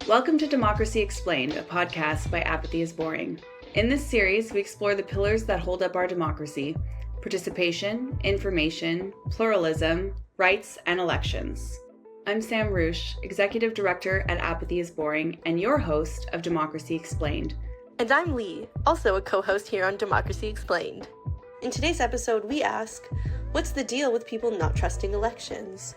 Welcome to Democracy Explained, a podcast by Apathy is Boring. In this series, we explore the pillars that hold up our democracy: participation, information, pluralism, rights, and elections. I'm Sam Roosh, Executive Director at Apathy is Boring, and your host of Democracy Explained. And I'm Lee, also a co-host here on Democracy Explained. In today's episode, we ask, what's the deal with people not trusting elections?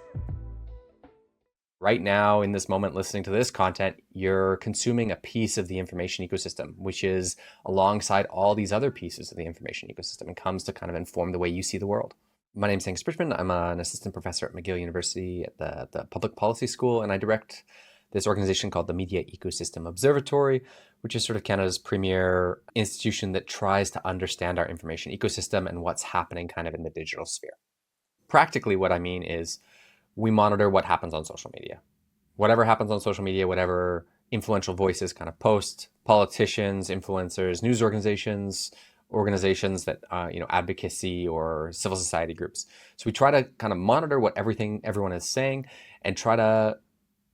Right now, in this moment, listening to this content, you're consuming a piece of the information ecosystem, which is alongside all these other pieces of the information ecosystem and comes to kind of inform the way you see the world. My name's Angus Bridgman. I'm an assistant professor at McGill University at the Public Policy School, and I direct this organization called the Media Ecosystem Observatory, which is sort of Canada's premier institution that tries to understand our information ecosystem and what's happening kind of in the digital sphere. Practically, what I mean is we monitor what happens on social media. Whatever happens on social media, whatever influential voices kind of post, politicians, influencers, news organizations that, advocacy or civil society groups. So we try to kind of monitor what everyone is saying and try to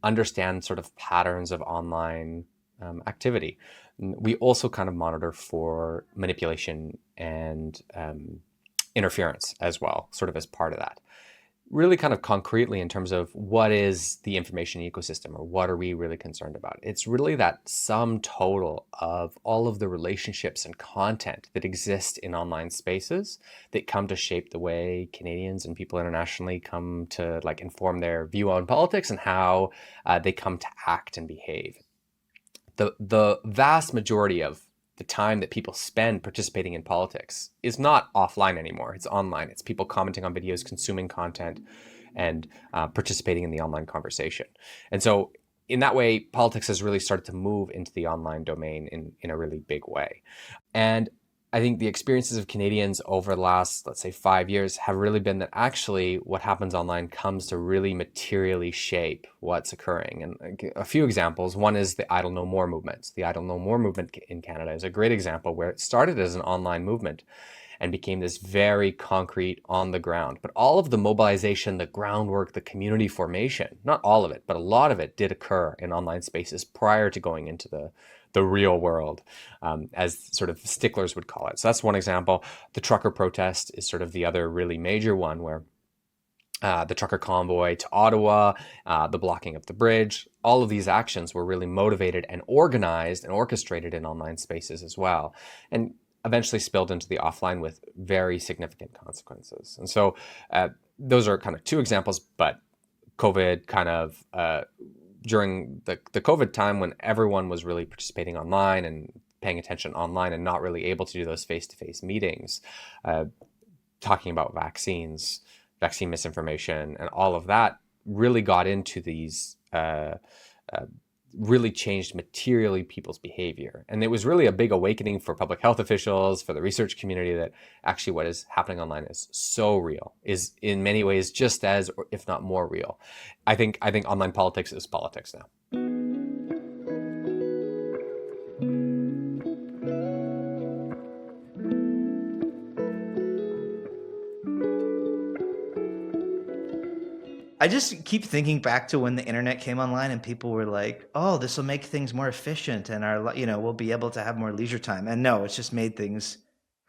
understand sort of patterns of online activity. We also kind of monitor for manipulation and interference as well, sort of as part of that. Really kind of concretely in terms of what is the information ecosystem or what are we really concerned about? It's really that sum total of all of the relationships and content that exist in online spaces that come to shape the way Canadians and people internationally come to inform their view on politics and how they come to act and behave. The vast majority of the time that people spend participating in politics is not offline anymore. It's online. It's people commenting on videos, consuming content, and participating in the online conversation. And so in that way, politics has really started to move into the online domain in a really big way. And I think the experiences of Canadians over the last, let's say, 5 years have really been that actually what happens online comes to really materially shape what's occurring. And a few examples, one is the Idle No More movement. The Idle No More movement in Canada is a great example where it started as an online movement and became this very concrete on the ground. But all of the mobilization, the groundwork, the community formation, not all of it, but a lot of it did occur in online spaces prior to going into the real world, as sort of sticklers would call it. So that's one example. The trucker protest is sort of the other really major one where the trucker convoy to Ottawa, the blocking of the bridge, all of these actions were really motivated and organized and orchestrated in online spaces as well, and eventually spilled into the offline with very significant consequences. And so those are kind of two examples, but COVID kind of during the COVID time when everyone was really participating online and paying attention online and not really able to do those face-to-face meetings, talking about vaccines, vaccine misinformation, and all of that really got into these, really changed materially people's behavior. And it was really a big awakening for public health officials, for the research community, that actually what is happening online is so real, is in many ways just as, or if not more real. I think online politics is politics now. I just keep thinking back to when the internet came online and people were like, oh, this will make things more efficient and we'll be able to have more leisure time. And no, it's just made things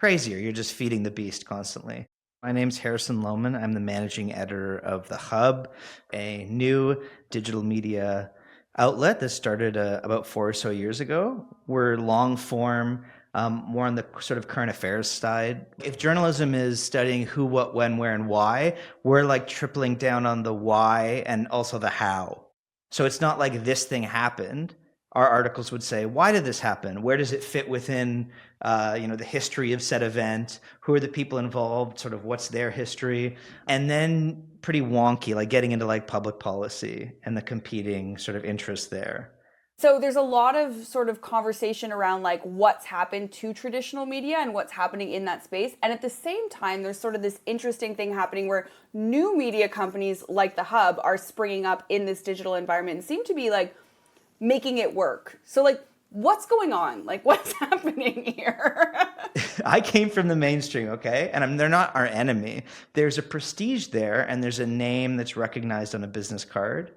crazier. You're just feeding the beast constantly. My name's Harrison Lohman. I'm the managing editor of The Hub, a new digital media outlet that started about 4 or so years ago. We're long form, more on the sort of current affairs side. If journalism is studying who, what, when, where, and why, we're like tripling down on the why and also the how. So it's not like this thing happened. Our articles would say, why did this happen? Where does it fit within, the history of said event? Who are the people involved? Sort of what's their history? And then pretty wonky, like getting into like public policy and the competing sort of interests there. So there's a lot of sort of conversation around like what's happened to traditional media and what's happening in that space. And at the same time, there's sort of this interesting thing happening where new media companies like The Hub are springing up in this digital environment and seem to be like making it work. So like, what's going on? Like, what's happening here? I came from the mainstream, okay? And they're not our enemy. There's a prestige there, and there's a name that's recognized on a business card.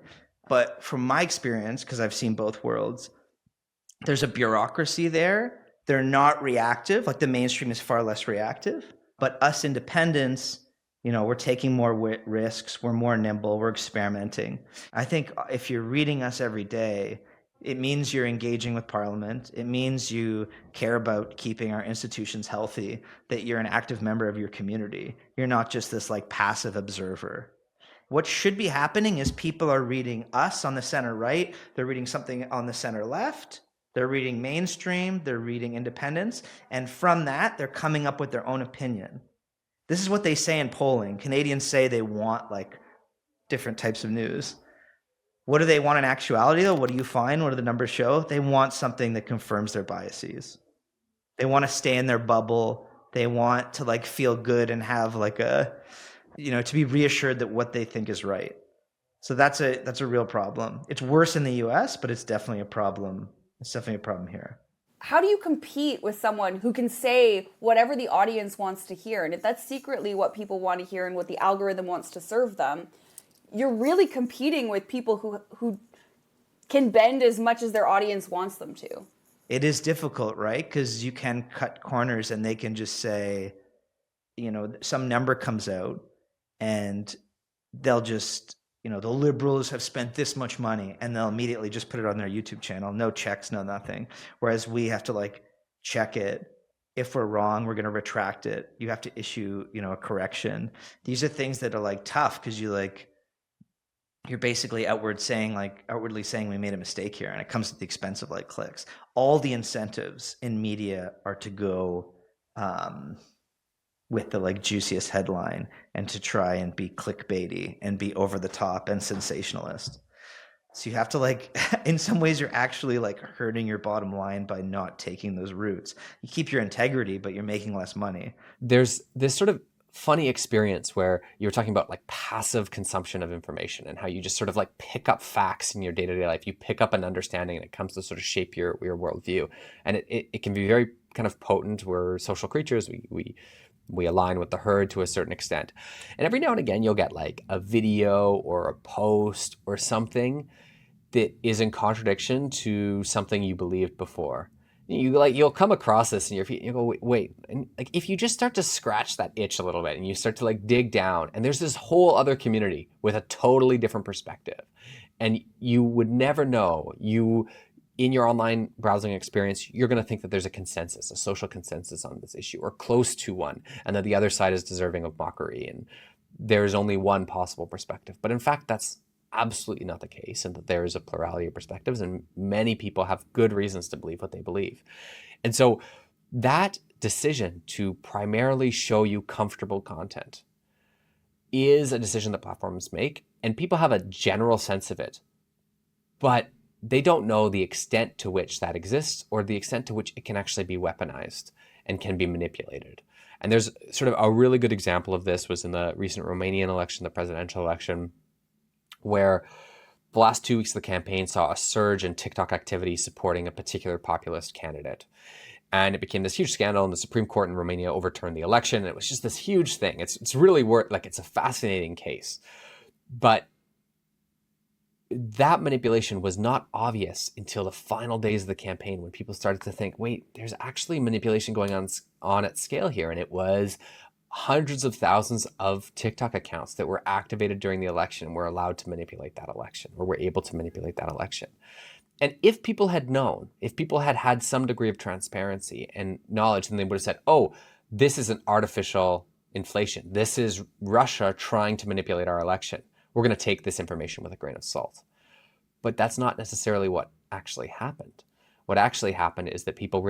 But from my experience, because I've seen both worlds, there's a bureaucracy there. They're not reactive. Like the mainstream is far less reactive. But us independents, we're taking more risks. We're more nimble. We're experimenting. I think if you're reading us every day, it means you're engaging with Parliament. It means you care about keeping our institutions healthy, that you're an active member of your community. You're not just this like passive observer. What should be happening is people are reading us on the center right. They're reading something on the center left. They're reading mainstream. They're reading independence. And from that, they're coming up with their own opinion. This is what they say in polling. Canadians say they want like different types of news. What do they want in actuality, though? What do you find? What do the numbers show? They want something that confirms their biases. They want to stay in their bubble. They want to like feel good and have like to be reassured that what they think is right. So that's a real problem. It's worse in the US, but it's definitely a problem. It's definitely a problem here. How do you compete with someone who can say whatever the audience wants to hear? And if that's secretly what people want to hear and what the algorithm wants to serve them, you're really competing with people who can bend as much as their audience wants them to. It is difficult, right? Because you can cut corners and they can just say, some number comes out and they'll just, the liberals have spent this much money and they'll immediately just put it on their YouTube channel. No checks, no nothing. Whereas we have to like check it. If we're wrong, we're going to retract it. You have to issue, a correction. These are things that are like tough because you're basically outwardly saying we made a mistake here, and it comes at the expense of like clicks. All the incentives in media are to go with the like juiciest headline and to try and be clickbaity and be over the top and sensationalist. So you have to like, in some ways you're actually like hurting your bottom line by not taking those routes. You keep your integrity, but you're making less money. There's this sort of funny experience where you're talking about like passive consumption of information and how you just sort of like pick up facts in your day-to-day life. You pick up an understanding and it comes to sort of shape your worldview. And it can be very kind of potent. We're social creatures. We align with the herd to a certain extent. And every now and again, you'll get like a video or a post or something that is in contradiction to something you believed before. You'll come across this in your feed and you go, wait. And like, if you just start to scratch that itch a little bit and you start to like dig down, and there's this whole other community with a totally different perspective, and you would never know, in your online browsing experience, you're going to think that there's a social consensus on this issue, or close to one, and that the other side is deserving of mockery, and there's only one possible perspective. But in fact, that's absolutely not the case, and that there is a plurality of perspectives, and many people have good reasons to believe what they believe. And so that decision to primarily show you comfortable content is a decision that platforms make, and people have a general sense of it, but they don't know the extent to which that exists or the extent to which it can actually be weaponized and can be manipulated. And there's sort of a really good example of this was in the recent Romanian election, the presidential election, where the last 2 weeks of the campaign saw a surge in TikTok activity supporting a particular populist candidate. And it became this huge scandal, and the Supreme Court in Romania overturned the election. And it was just this huge thing. It's really it's a fascinating case. But that manipulation was not obvious until the final days of the campaign, when people started to think, wait, there's actually manipulation going on at scale here. And it was hundreds of thousands of TikTok accounts that were activated during the election and were allowed to manipulate that election, or were able to manipulate that election. And if people had known, if people had had some degree of transparency and knowledge, then they would have said, oh, this is an artificial inflation. This is Russia trying to manipulate our election. We're going to take this information with a grain of salt. But that's not necessarily what actually happened. What actually happened is that people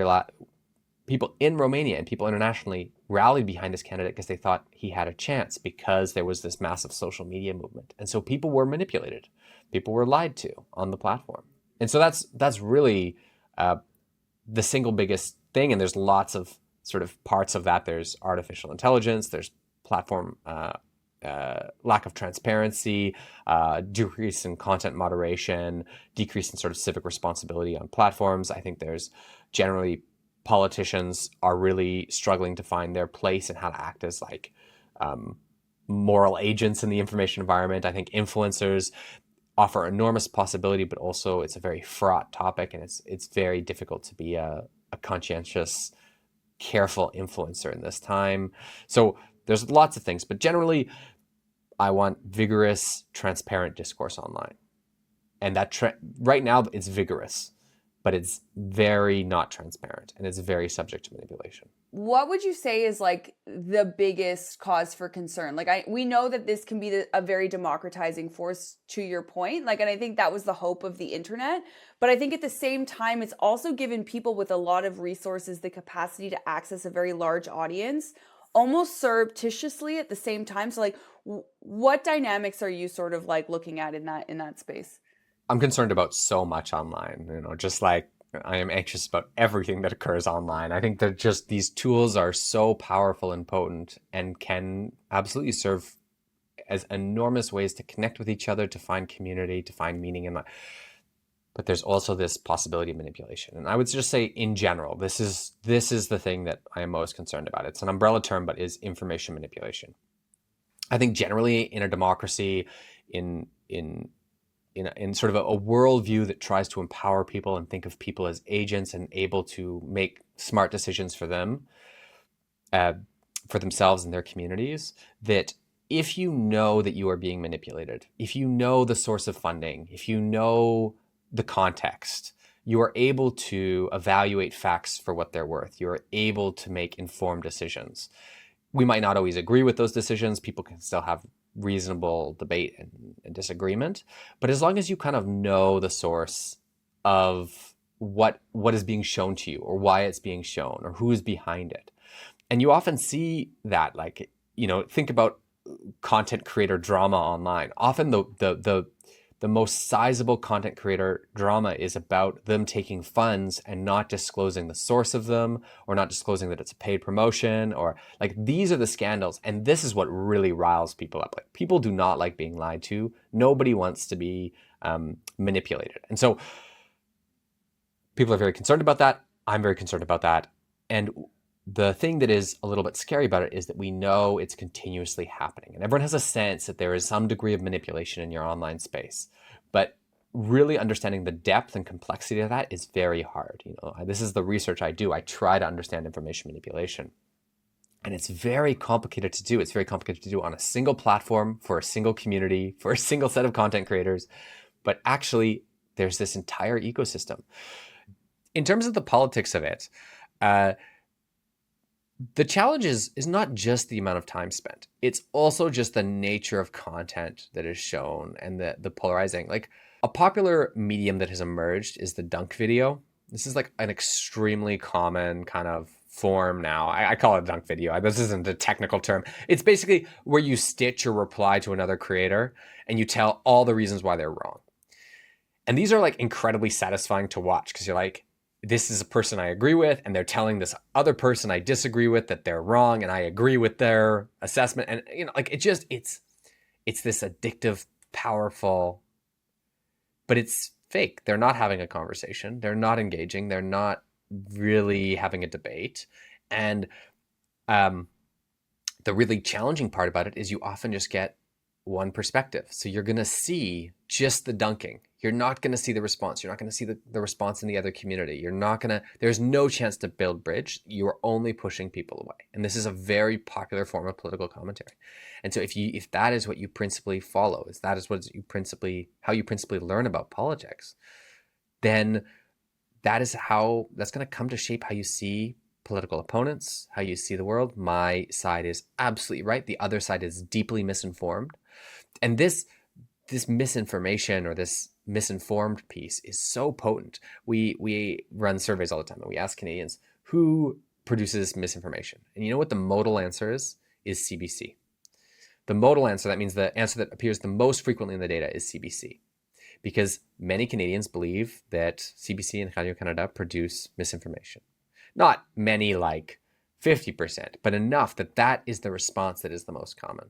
in Romania and people internationally rallied behind this candidate because they thought he had a chance, because there was this massive social media movement. And so people were manipulated. People were lied to on the platform. And so that's really the single biggest thing. And there's lots of sort of parts of that. There's artificial intelligence, there's platform lack of transparency, decrease in content moderation, decrease in sort of civic responsibility on platforms. I think there's generally politicians are really struggling to find their place and how to act as like moral agents in the information environment. I think influencers offer enormous possibility, but also it's a very fraught topic, and it's very difficult to be a conscientious, careful influencer in this time. So there's lots of things, but generally I want vigorous, transparent discourse online. And that right now it's vigorous, but it's very not transparent, and it's very subject to manipulation. What would you say is like the biggest cause for concern? Like we know that this can be a very democratizing force, to your point. Like, and I think that was the hope of the internet. But I think at the same time, it's also given people with a lot of resources the capacity to access a very large audience, almost surreptitiously at the same time. So like, what dynamics are you sort of like looking at in that space? I'm concerned about so much online, just like I am anxious about everything that occurs online. I think that just these tools are so powerful and potent and can absolutely serve as enormous ways to connect with each other, to find community, to find meaning in life. But there's also this possibility of manipulation. And I would just say in general, this is the thing that I am most concerned about. It's an umbrella term, but is information manipulation. I think generally in a democracy, in sort of a worldview that tries to empower people and think of people as agents and able to make smart decisions for them, for themselves and their communities, that if you know that you are being manipulated, if you know the source of funding, if you know the context, you are able to evaluate facts for what they're worth. You are able to make informed decisions. We might not always agree with those decisions. People can still have reasonable debate and disagreement, but as long as you kind of know the source of what is being shown to you, or why it's being shown, or who is behind it, and you often see that, like, think about content creator drama online. Often the most sizable content creator drama is about them taking funds and not disclosing the source of them, or not disclosing that it's a paid promotion, or like, these are the scandals. And this is what really riles people up. Like, people do not like being lied to. Nobody wants to be manipulated. And so people are very concerned about that. I'm very concerned about that. And the thing that is a little bit scary about it is that we know it's continuously happening, and everyone has a sense that there is some degree of manipulation in your online space. But really understanding the depth and complexity of that is very hard. This is the research I do. I try to understand information manipulation, and it's very complicated to do. It's very complicated to do on a single platform, for a single community, for a single set of content creators. But actually, there's this entire ecosystem. In terms of the politics of it, the challenge is not just the amount of time spent. It's also just the nature of content that is shown, and the polarizing. Like, a popular medium that has emerged is the dunk video. This is like an extremely common kind of form now. I call it a dunk video. This isn't a technical term. It's basically where you stitch a reply to another creator and you tell all the reasons why they're wrong. And these are like incredibly satisfying to watch, because you're like, this is a person I agree with, and they're telling this other person I disagree with that they're wrong, and I agree with their assessment. And like, it's this addictive, powerful, but it's fake. They're not having a conversation. They're not engaging. They're not really having a debate. And the really challenging part about it is you often just get one perspective. So you're going to see just the dunking. You're not going to see the response. You're not going to see the response in the other community. There's no chance to build bridge. You are only pushing people away. And this is a very popular form of political commentary. And so if that is what you principally follow, how you principally learn about politics, then that's going to come to shape how you see political opponents, how you see the world. My side is absolutely right. The other side is deeply misinformed. And this misinformation, or this misinformed piece, is so potent. We run surveys all the time, and we ask Canadians who produces misinformation. And you know what the modal answer is CBC. The modal answer, that means the answer that appears the most frequently in the data, is CBC. Because many Canadians believe that CBC and Radio-Canada produce misinformation. Not many, like 50%, but enough that is the response that is the most common.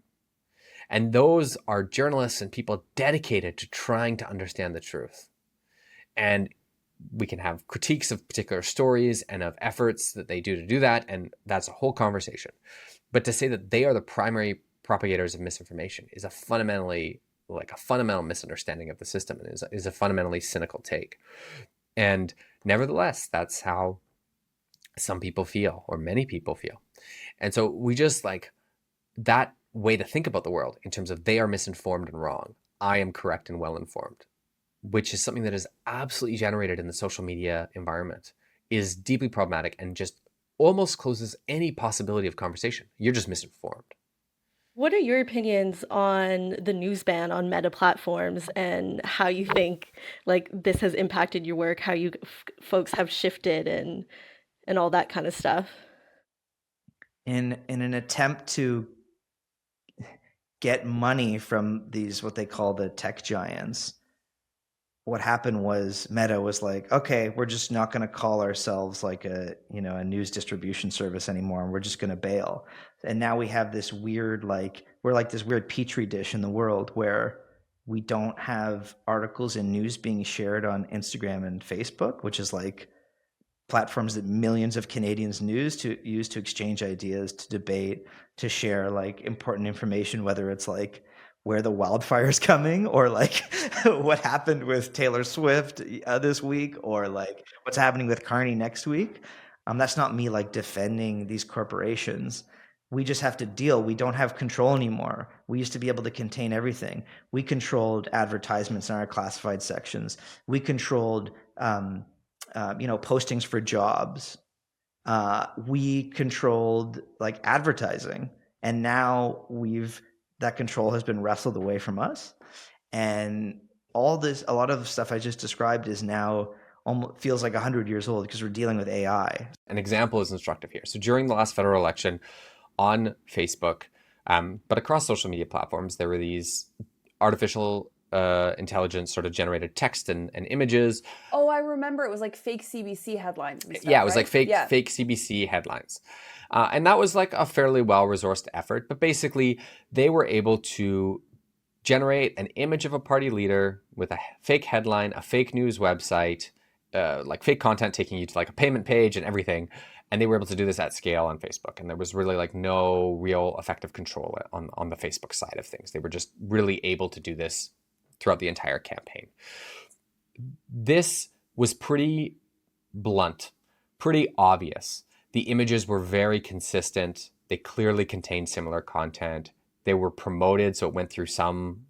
And those are journalists and people dedicated to trying to understand the truth. And we can have critiques of particular stories and of efforts that they do to do that, and that's a whole conversation. But to say that they are the primary propagators of misinformation is a fundamentally like a fundamental misunderstanding of the system and is a fundamentally cynical take. And nevertheless, that's how some people feel, or many people feel. And so we just like that way to think about the world in terms of they are misinformed and wrong, I am correct and well informed, which is something that is absolutely generated in the social media environment, is deeply problematic and just almost closes any possibility of conversation. You're just misinformed. What are your opinions on the news ban on Meta platforms and how you think like this has impacted your work, how you folks have shifted and all that kind of stuff? In an attempt to get money from these, what they call the tech giants, what happened was Meta was like, okay, we're just not going to call ourselves like a news distribution service anymore, and we're just going to bail. And now we have this weird, like, we're like this weird petri dish in the world where we don't have articles and news being shared on Instagram and Facebook, which is like platforms that millions of Canadians use to exchange ideas, to debate, to share like important information, whether it's like where the wildfire's coming, or like what happened with Taylor Swift this week, or like what's happening with Carney next week. That's not me like defending these corporations. We just have to deal. We don't have control anymore. We used to be able to contain everything. We controlled advertisements in our classified sections. We controlled postings for jobs. We controlled like advertising, and now that control has been wrestled away from us. And a lot of the stuff I just described is now almost feels like 100 years old because we're dealing with AI. An example is instructive here. So during the last federal election on Facebook, but across social media platforms, there were these artificial intelligence sort of generated text and images. Oh, I remember it was like fake CBC headlines and stuff, Yeah, it was right? like fake CBC headlines. And that was like a fairly well-resourced effort. But basically, they were able to generate an image of a party leader with a fake headline, a fake news website, like fake content taking you to like a payment page and everything. And they were able to do this at scale on Facebook. And there was really like no real effective control on the Facebook side of things. They were just really able to do this throughout the entire campaign. This was pretty blunt, pretty obvious. The images were very consistent. They clearly contained similar content. They were promoted, so it went through some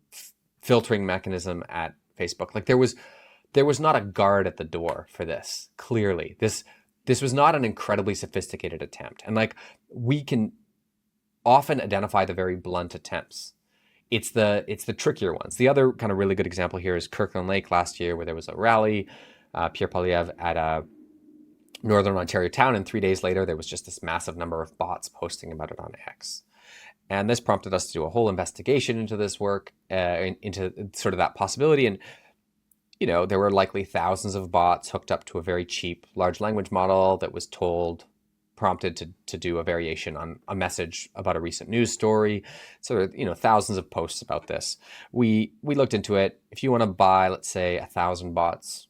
filtering mechanism at Facebook. Like there was not a guard at the door for this. Clearly, this was not an incredibly sophisticated attempt. And like we can often identify the very blunt attempts. It's the trickier ones. The other kind of really good example here is Kirkland Lake last year, where there was a rally, Pierre Poilievre at a Northern Ontario town, and 3 days later there was just this massive number of bots posting about it on X. And this prompted us to do a whole investigation into this work, into sort of that possibility. And there were likely thousands of bots hooked up to a very cheap large language model that was prompted to do a variation on a message about a recent news story. So there are, thousands of posts about this. We looked into it. If you want to buy, let's say, 1,000 bots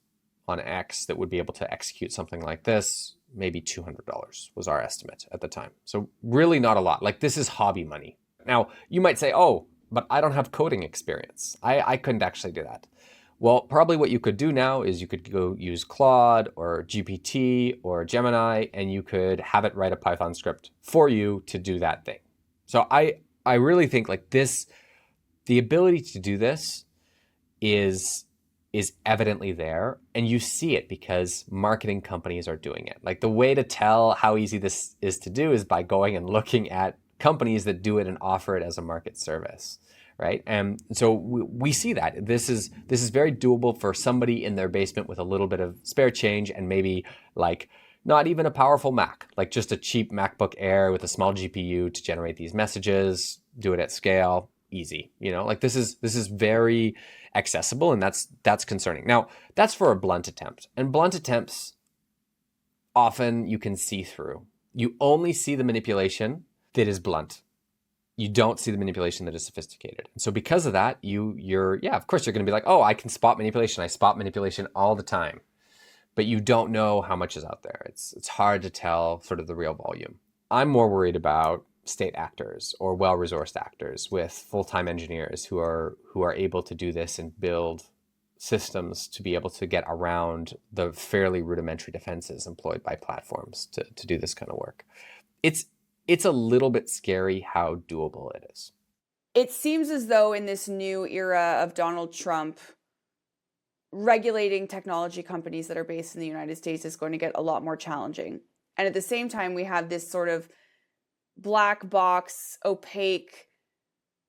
on X that would be able to execute something like this, maybe $200 was our estimate at the time. So really not a lot. Like this is hobby money. Now you might say, oh, but I don't have coding experience. I couldn't actually do that. Well, probably what you could do now is you could go use Claude or GPT or Gemini, and you could have it write a Python script for you to do that thing. So I really think like this, the ability to do this is evidently there, and you see it because marketing companies are doing it. Like the way to tell how easy this is to do is by going and looking at companies that do it and offer it as a market service. Right. And so we see that this is very doable for somebody in their basement with a little bit of spare change and maybe like not even a powerful Mac, like just a cheap MacBook Air with a small GPU to generate these messages, do it at scale, easy. Like this is very accessible, and that's concerning. Now, that's for a blunt attempt, and blunt attempts often you can see through. You only see the manipulation that is blunt. You don't see the manipulation that is sophisticated. And so because of that, of course you're going to be like, oh, I can spot manipulation. I spot manipulation all the time. But you don't know how much is out there. It's hard to tell sort of the real volume. I'm more worried about state actors or well-resourced actors with full-time engineers who are able to do this and build systems to be able to get around the fairly rudimentary defenses employed by platforms to do this kind of work. It's a little bit scary how doable it is. It seems as though in this new era of Donald Trump, regulating technology companies that are based in the United States is going to get a lot more challenging. And at the same time, we have this sort of black box, opaque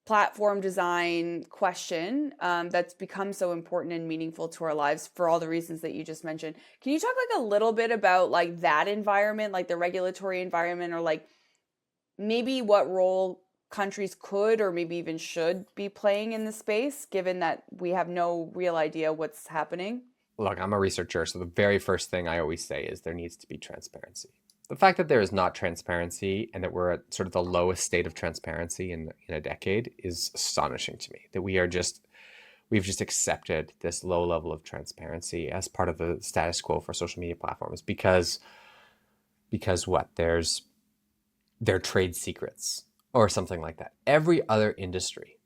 platform design question that's become so important and meaningful to our lives for all the reasons that you just mentioned. Can you talk like a little bit about like that environment, like the regulatory environment, or like maybe what role countries could or maybe even should be playing in the space, given that we have no real idea what's happening? Look, I'm a researcher, so the very first thing I always say is there needs to be transparency. The fact that there is not transparency and that we're at sort of the lowest state of transparency in a decade is astonishing to me. That we've just accepted this low level of transparency as part of the status quo for social media platforms because what? They're trade secrets or something like that. Every other industry,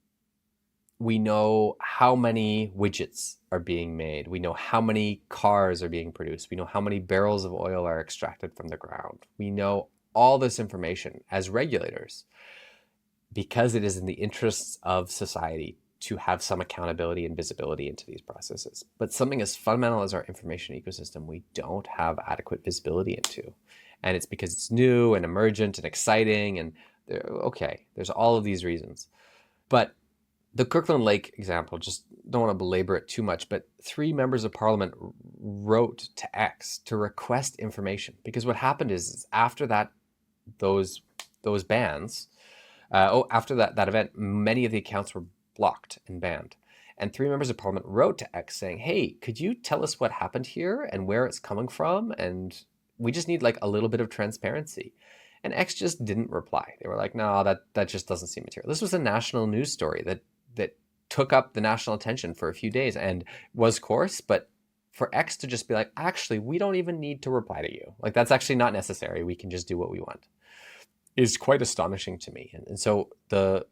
we know how many widgets are being made. We know how many cars are being produced. We know how many barrels of oil are extracted from the ground. We know all this information as regulators because it is in the interests of society to have some accountability and visibility into these processes. But something as fundamental as our information ecosystem, we don't have adequate visibility into. And it's because it's new and emergent and exciting. And there's all of these reasons. But the Kirkland Lake example, just don't want to belabor it too much, but 3 members of parliament wrote to X to request information. Because what happened is after that, those bans, after that event, many of the accounts were blocked and banned. And 3 members of parliament wrote to X saying, hey, could you tell us what happened here and where it's coming from? And we just need like a little bit of transparency. And X just didn't reply. They were like, no, that just doesn't seem material. This was a national news story that took up the national attention for a few days and was coarse, but for X to just be like, actually, we don't even need to reply to you. Like, that's actually not necessary. We can just do what we want is quite astonishing to me. And so the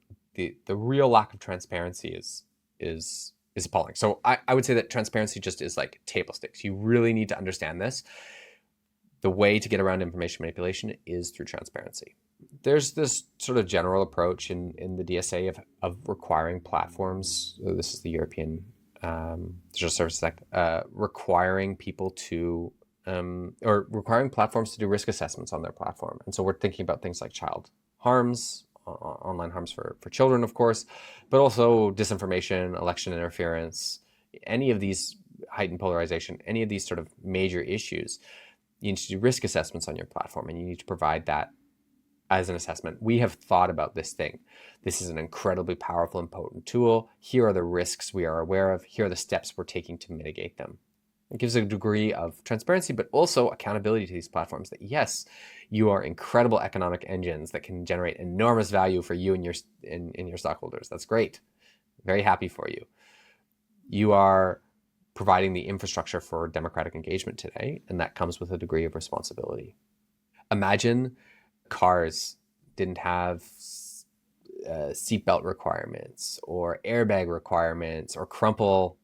real lack of transparency is appalling. So I would say that transparency just is like table stakes. You really need to understand this. The way to get around information manipulation is through transparency. There's this sort of general approach in the DSA of requiring platforms, this is the European Digital Services Act, requiring people to, or requiring platforms to do risk assessments on their platform. And so we're thinking about things like child harms, online harms for children, of course, but also disinformation, election interference, any of these heightened polarization, any of these sort of major issues. You need to do risk assessments on your platform, and you need to provide that as an assessment. We have thought about this thing. This is an incredibly powerful and potent tool. Here are the risks we are aware of. Here are the steps we're taking to mitigate them. It gives a degree of transparency, but also accountability to these platforms that, yes, you are incredible economic engines that can generate enormous value for you and your stockholders. That's great. Very happy for you. You are providing the infrastructure for democratic engagement today, and that comes with a degree of responsibility. Imagine cars didn't have seatbelt requirements or airbag requirements or crumple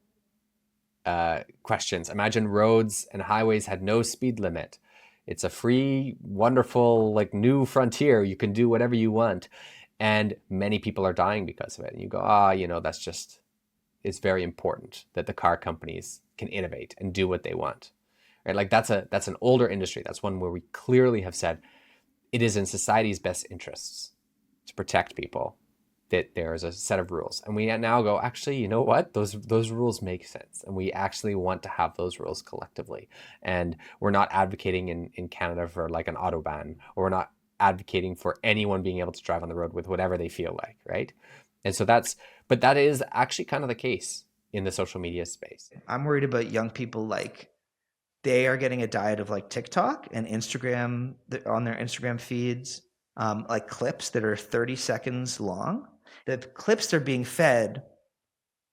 questions. Imagine roads and highways had no speed limit. It's a free, wonderful, like new frontier. You can do whatever you want. And many people are dying because of it. And you go, that's just, it's very important that the car companies can innovate and do what they want. Right? Like that's an older industry. That's one where we clearly have said it is in society's best interests to protect people, that there is a set of rules. And we now go, actually, you know what? Those rules make sense. And we actually want to have those rules collectively. And we're not advocating in Canada for like an autobahn, or we're not advocating for anyone being able to drive on the road with whatever they feel like, right? And so but that is actually kind of the case in the social media space. I'm worried about young people, like they are getting a diet of like TikTok and Instagram on their Instagram feeds, like clips that are 30 seconds long. The clips they're being fed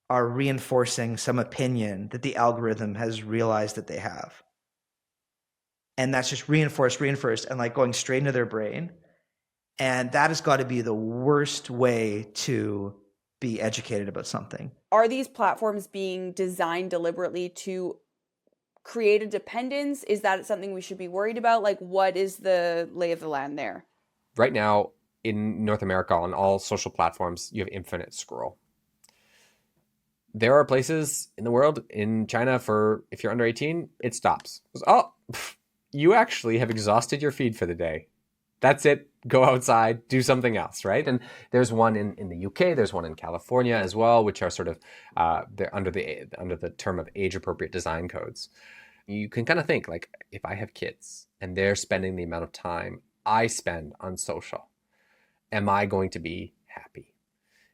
are reinforcing some opinion that the algorithm has realized that they have. And that's just reinforced, and like going straight into their brain. And that has got to be the worst way to be educated about something. Are these platforms being designed deliberately to create a dependence? Is that something we should be worried about? Like, what is the lay of the land there? Right now, in North America, on all social platforms, you have infinite scroll. There are places in the world, in China, for if you're under 18, it stops. Oh, you actually have exhausted your feed for the day. That's it. Go outside, do something else, right? And there's one in the UK, there's one in California as well, which are sort of they're under the term of age appropriate design codes. You can kind of think like, if I have kids and they're spending the amount of time I spend on social, am I going to be happy?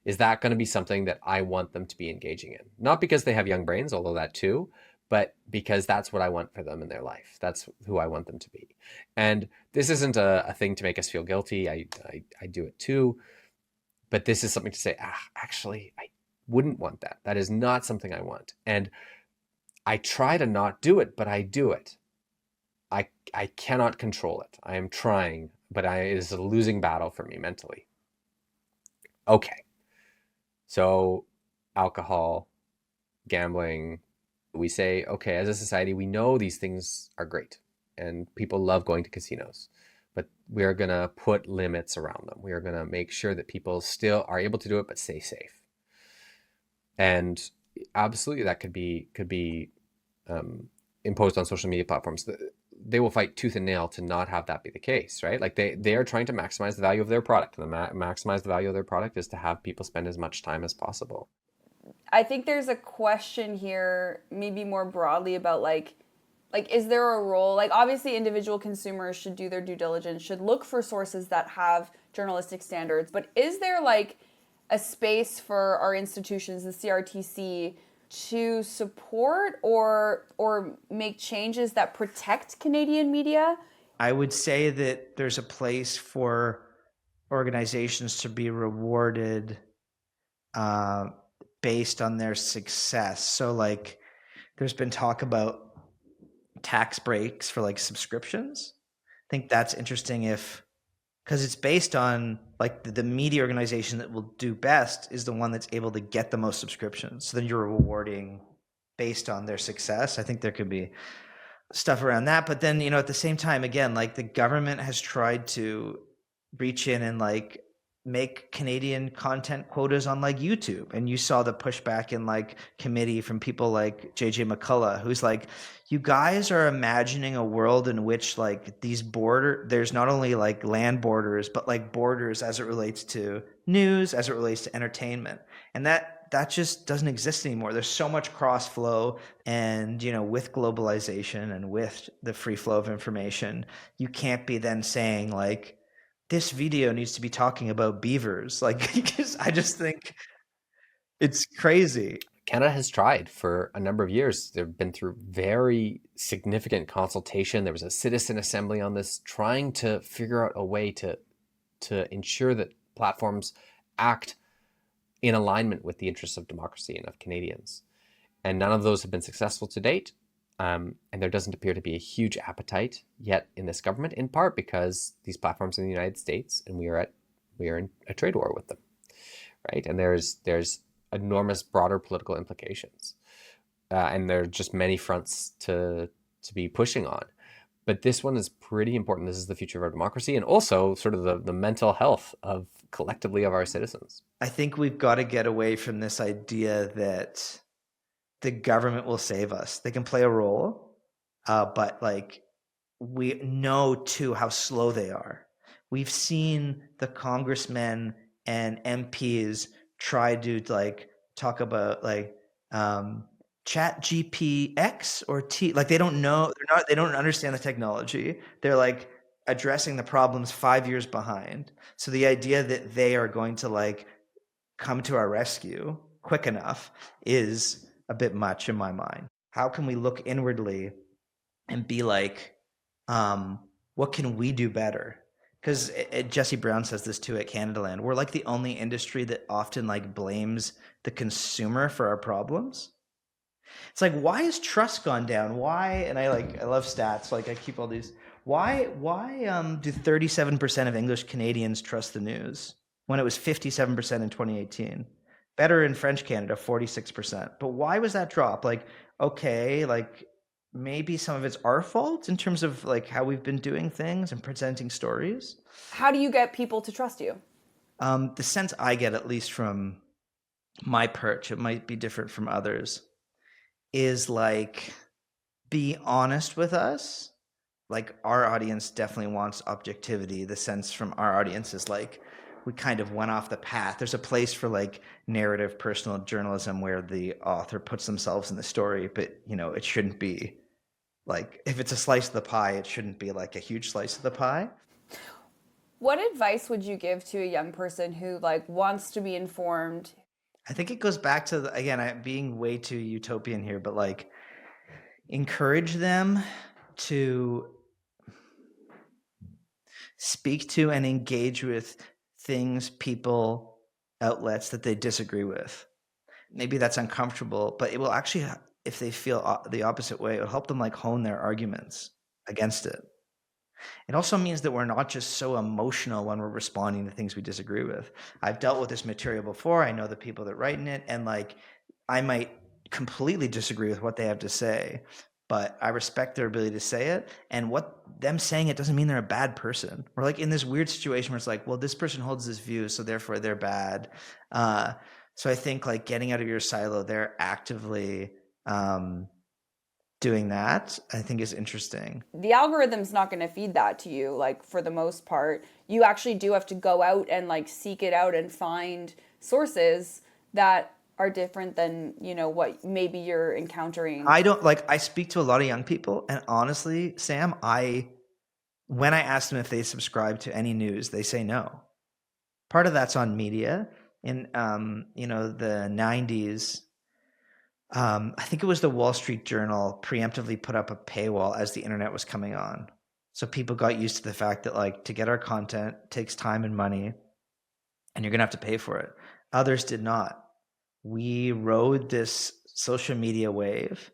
Is that going to be something that I want them to be engaging in? Not because they have young brains, although that too, but because that's what I want for them in their life. That's who I want them to be. And this isn't a thing to make us feel guilty. I do it too. But this is something to say, actually, I wouldn't want that. That is not something I want. And I try to not do it, but I do it. I cannot control it. I am trying, but it is a losing battle for me mentally. Okay. So alcohol, gambling, we say, okay, as a society, we know these things are great and people love going to casinos, but we're going to put limits around them. We are going to make sure that people still are able to do it, but stay safe. And absolutely, that could be imposed on social media platforms. They will fight tooth and nail to not have that be the case, right? Like they are trying to maximize the value of their product, and maximize the value of their product is to have people spend as much time as possible. I think there's a question here, maybe more broadly, about like is there a role, like obviously individual consumers should do their due diligence, should look for sources that have journalistic standards, but is there like a space for our institutions, the CRTC, to support or make changes that protect Canadian media? I would say that there's a place for organizations to be rewarded uh, based on their success. So, like, there's been talk about tax breaks for like subscriptions. I think that's interesting if because it's based on like the media organization that will do best is the one that's able to get the most subscriptions. So then you're rewarding based on their success. I think there could be stuff around that. But then, at the same time, again, like the government has tried to reach in and like make Canadian content quotas on like YouTube. And you saw the pushback in like committee from people like JJ McCullough, who's like, you guys are imagining a world in which like there's not only like land borders, but like borders as it relates to news, as it relates to entertainment. And that just doesn't exist anymore. There's so much cross flow, and with globalization and with the free flow of information, you can't be then saying like this video needs to be talking about beavers. Like, because I just think it's crazy. Canada has tried for a number of years. They've been through very significant consultation. There was a citizen assembly on this, trying to figure out a way to ensure that platforms act in alignment with the interests of democracy and of Canadians. And none of those have been successful to date. And there doesn't appear to be a huge appetite yet in this government, in part because these platforms in the United States, and we are in a trade war with them, right? And there's enormous broader political implications, and there are just many fronts to be pushing on. But this one is pretty important. This is the future of our democracy, and also sort of the mental health of collectively of our citizens. I think we've got to get away from this idea that the government will save us. They can play a role, but like we know too how slow they are. We've seen the congressmen and MPs try to like talk about like chat GPX or T, like they don't know, they don't understand the technology. They're like addressing the problems 5 years behind. So the idea that they are going to like come to our rescue quick enough is a bit much in my mind. How can we look inwardly and be like, what can we do better? Because Jesse Brown says this too at Canadaland. We're like the only industry that often like blames the consumer for our problems. It's like, why has trust gone down? Why? And I love stats. Like I keep all these. Why do 37% of English Canadians trust the news when it was 57% in 2018? Better in French Canada, 46%. But why was that drop? Like, okay, like maybe some of it's our fault in terms of like how we've been doing things and presenting stories. How do you get people to trust you? The sense I get, at least from my perch, it might be different from others, is like, be honest with us. Like, our audience definitely wants objectivity. The sense from our audience is like, we kind of went off the path. There's a place for like narrative personal journalism where the author puts themselves in the story, but it shouldn't be like, if it's a slice of the pie, it shouldn't be like a huge slice of the pie. What advice would you give to a young person who like wants to be informed? I think it goes back to, again, I'm being way too utopian here, but like, encourage them to speak to and engage with things, people, outlets that they disagree with. Maybe that's uncomfortable, but it will actually, if they feel the opposite way, it'll help them like hone their arguments against it. It also means that we're not just so emotional when we're responding to things we disagree with. I've dealt with this material before. I know the people that write in it, and like, I might completely disagree with what they have to say, but I respect their ability to say it. And what them saying it doesn't mean they're a bad person. We're like in this weird situation where it's like, well, this person holds this view, so therefore they're bad. So I think like getting out of your silo, they're actively doing that, I think, is interesting. The algorithm's not going to feed that to you, like for the most part. You actually do have to go out and like seek it out and find sources that are different than, what maybe you're encountering. I speak to a lot of young people, and honestly, Sam, when I ask them if they subscribe to any news, they say no. Part of that's on media. In the 90s, I think it was the Wall Street Journal preemptively put up a paywall as the internet was coming on. So people got used to the fact that like to get our content takes time and money, and you're going to have to pay for it. Others did not. We rode this social media wave,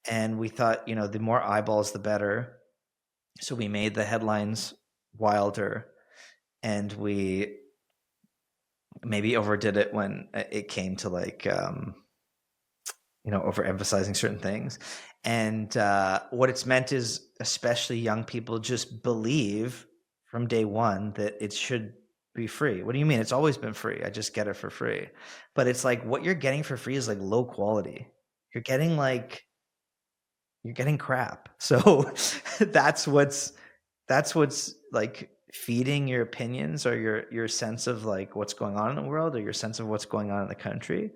and we thought, the more eyeballs, the better. So we made the headlines wilder, and we maybe overdid it when it came to like, overemphasizing certain things. And what it's meant is, especially young people just believe from day one that it should be free. What do you mean? It's always been free. I just get it for free. But it's like what you're getting for free is like low quality. You're getting crap. So that's what's like feeding your opinions or your sense of like what's going on in the world, or your sense of what's going on in the country.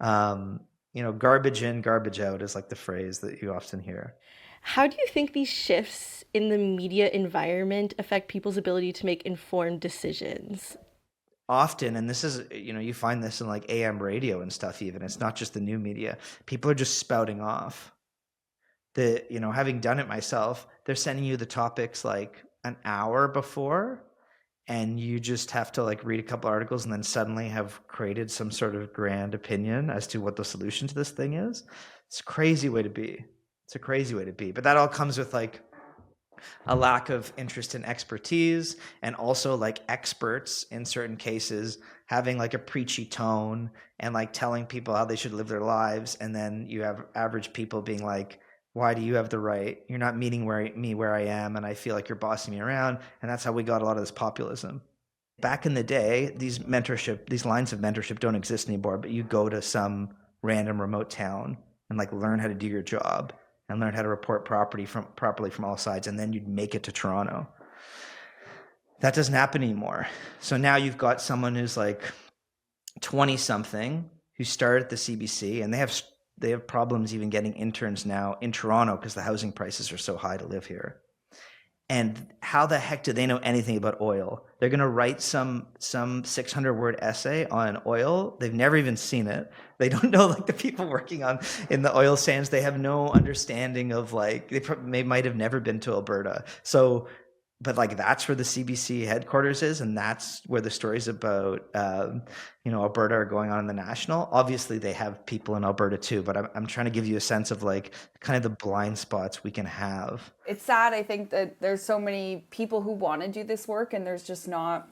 Garbage in, garbage out is like the phrase that you often hear. How do you think these shifts in the media environment affect people's ability to make informed decisions? Often, and this is, you find this in like AM radio and stuff even. It's not just the new media. People are just spouting off. Having done it myself, they're sending you the topics like an hour before, and you just have to like read a couple articles and then suddenly have created some sort of grand opinion as to what the solution to this thing is. It's a crazy way to be. But that all comes with like a lack of interest and expertise, and also like experts in certain cases having like a preachy tone and like telling people how they should live their lives. And then you have average people being like, why do you have the right? You're not meeting where I am, and I feel like you're bossing me around. And that's how we got a lot of this populism. Back in the day, these lines of mentorship don't exist anymore, but you go to some random remote town and like learn how to do your job and learn how to report properly from all sides, and then you'd make it to Toronto. That doesn't happen anymore. So now you've got someone who's like 20-something who started at the CBC, and they have problems even getting interns now in Toronto because the housing prices are so high to live here. And how the heck do they know anything about oil? They're going to write some 600-word essay on oil. They've never even seen it. They don't know like the people working in the oil sands. They have no understanding of like, they might have never been to Alberta. So but like that's where the CBC headquarters is, and that's where the stories about Alberta are going on in the national. Obviously, they have people in Alberta too, but I'm trying to give you a sense of like kind of the blind spots we can have. It's sad. I think that there's so many people who want to do this work, and there's just not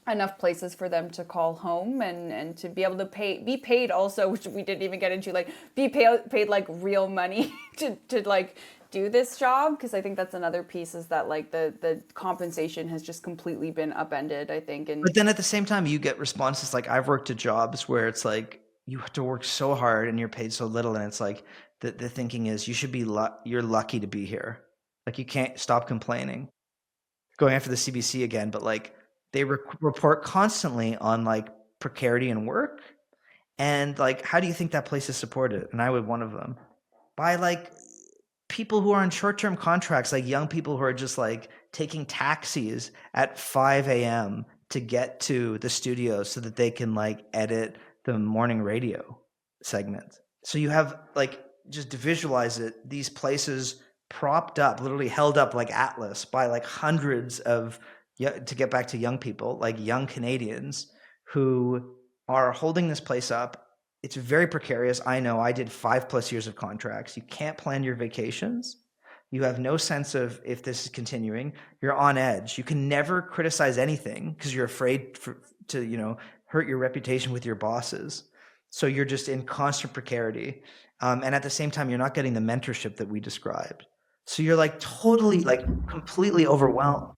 enough places for them to call home, and to be able to be paid also, which we didn't even get into, like be paid like real money to like do this job, because I think that's another piece, is that like the compensation has just completely been upended, I think. And But then at the same time, you get responses like, I've worked at jobs where it's like you have to work so hard and you're paid so little, and it's like the thinking is you should be you're lucky to be here. Like you can't stop complaining. Going after the CBC again, but like they report constantly on like precarity in work, and like how do you think that place is supported? And I would one of them by like people who are on short-term contracts, like young people who are just like taking taxis at 5 a.m. to get to the studio so that they can like edit the morning radio segment. So you have like, just to visualize it, these places propped up, literally held up like Atlas by like hundreds of, to get back to young people, like young Canadians who are holding this place up. It's very precarious. I know I did 5+ years of contracts. You can't plan your vacations. You have no sense of if this is continuing. You're on edge. You can never criticize anything because you're afraid to hurt your reputation with your bosses. So you're just in constant precarity. And at the same time, you're not getting the mentorship that we described. So you're like totally, like completely overwhelmed.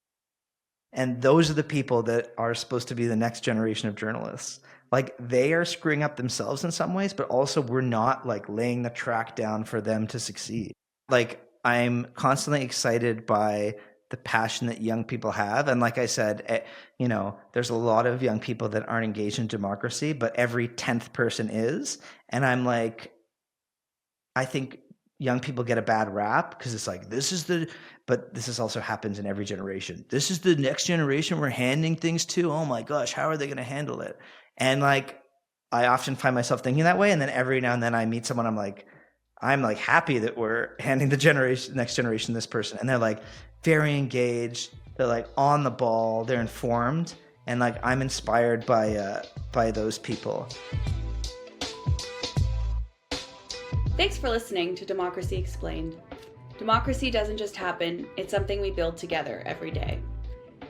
And those are the people that are supposed to be the next generation of journalists. Like they are screwing up themselves in some ways, but also we're not like laying the track down for them to succeed. Like I'm constantly excited by the passion that young people have. And like I said, there's a lot of young people that aren't engaged in democracy, but every 10th person is. And I'm like, I think young people get a bad rap because it's like, but this also happens in every generation. This is the next generation we're handing things to. Oh my gosh, how are they going to handle it? And like, I often find myself thinking that way. And then every now and then I meet someone, I'm like happy that we're handing the next generation this person. And they're like very engaged. They're like on the ball. They're informed. And like, I'm inspired by those people. thanks for listening to Democracy Explained. Democracy doesn't just happen, it's something we build together every day.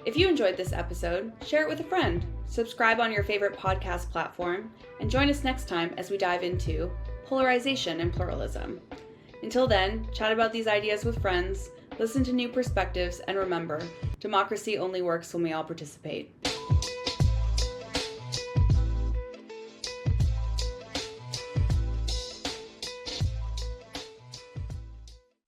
If you enjoyed this episode, share it with a friend, subscribe on your favorite podcast platform, and join us next time as we dive into polarization and pluralism. Until then, chat about these ideas with friends, listen to new perspectives, and remember, democracy only works when we all participate.